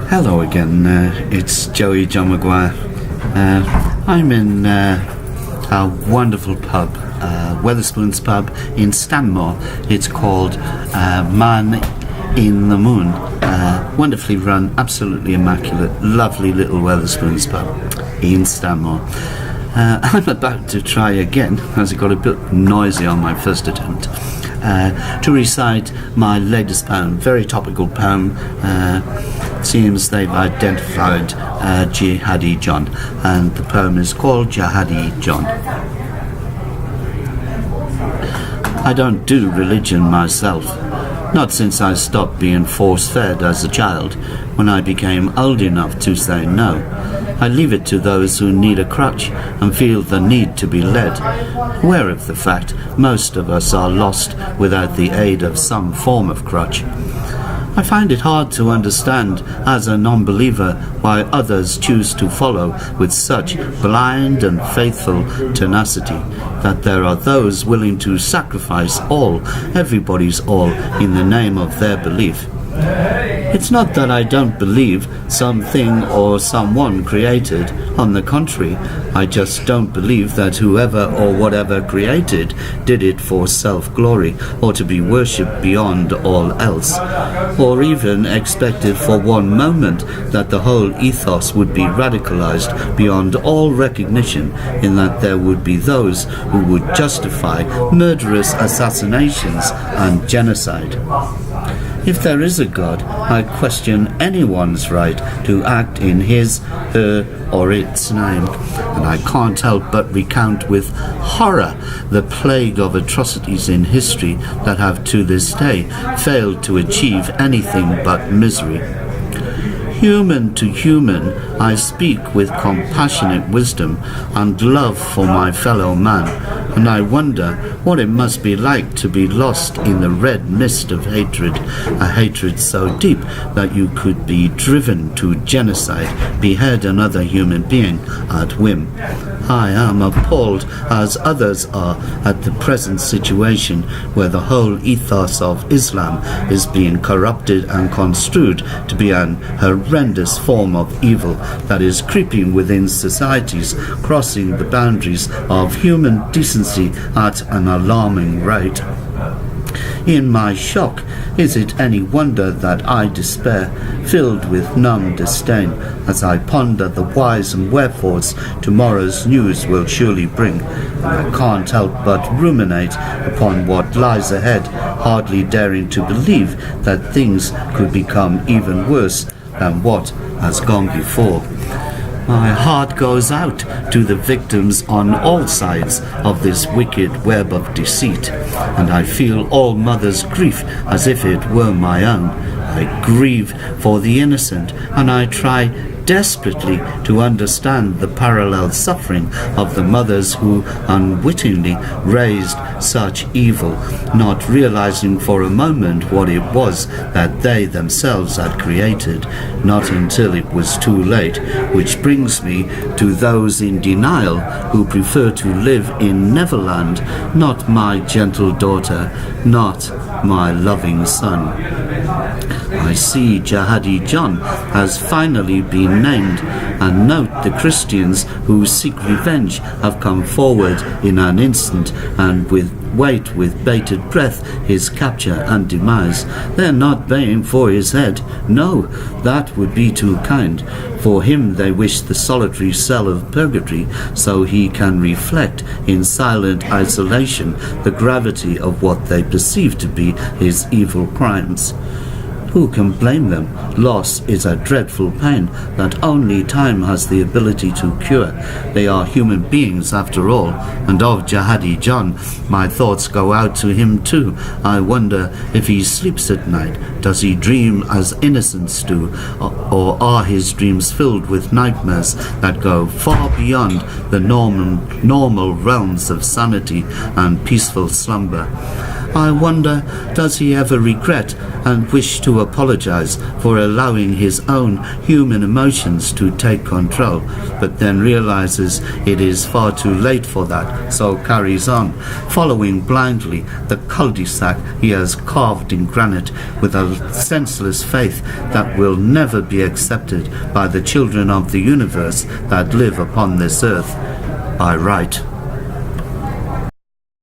Hello again, it's Jihadi John McGuire. I'm in a wonderful pub, Wetherspoons pub in Stanmore. It's called Man in the Moon. Wonderfully run, absolutely immaculate, lovely little Wetherspoons pub in Stanmore. I'm about to try again, as it got a bit noisy on my first attempt, to recite my latest poem, very topical poem. Seems they've identified Jihadi John, and the poem is called Jihadi John. I don't do religion myself, not since I stopped being force-fed as a child, when I became old enough to say no. I leave it to those who need a crutch and feel the need to be led, aware of the fact most of us are lost without the aid of some form of crutch. I find it hard to understand, as a non-believer, why others choose to follow with such blind and faithful tenacity, that there are those willing to sacrifice all, everybody's all, in the name of their belief. It's not that I don't believe something or someone created. On the contrary, I just don't believe that whoever or whatever created did it for self-glory or to be worshipped beyond all else, or even expected for one moment that the whole ethos would be radicalized beyond all recognition, in that there would be those who would justify murderous assassinations and genocide. If there is a God, I question anyone's right to act in his, her, or its name, and I can't help but recount with horror the plague of atrocities in history that have to this day failed to achieve anything but misery. Human to human, I speak with compassionate wisdom and love for my fellow man, and I wonder what it must be like to be lost in the red mist of hatred, a hatred so deep that you could be driven to genocide, behead another human being at whim. I am appalled, as others are, at the present situation where the whole ethos of Islam is being corrupted and construed to be an horrendous form of evil that is creeping within societies, crossing the boundaries of human decency at an alarming rate. In my shock, is it any wonder that I despair, filled with numb disdain, as I ponder the whys and wherefores tomorrow's news will surely bring, and I can't help but ruminate upon what lies ahead, hardly daring to believe that things could become even worse than what has gone before. My heart goes out to the victims on all sides of this wicked web of deceit, and I feel all mother's grief as if it were my own. I grieve for the innocent, and I try desperately to understand the parallel suffering of the mothers who unwittingly raised such evil, not realizing for a moment what it was that they themselves had created, not until it was too late, which brings me to those in denial who prefer to live in Neverland, not my gentle daughter, not my loving son. I see Jihadi John has finally been named, and note the Christians who seek revenge have come forward in an instant and wait with bated breath his capture and demise. They're not baying for his head. No, that would be too kind. For him they wish the solitary cell of purgatory, so he can reflect in silent isolation the gravity of what they perceive to be his evil crimes. Who can blame them? Loss is a dreadful pain that only time has the ability to cure. They are human beings after all, and of Jihadi John, my thoughts go out to him too. I wonder if he sleeps at night. Does he dream as innocents do, or are his dreams filled with nightmares that go far beyond the normal realms of sanity and peaceful slumber? I wonder, does he ever regret and wish to apologize for allowing his own human emotions to take control, but then realizes it is far too late for that, so carries on, following blindly the cul-de-sac he has carved in granite with a senseless faith that will never be accepted by the children of the universe that live upon this earth by right.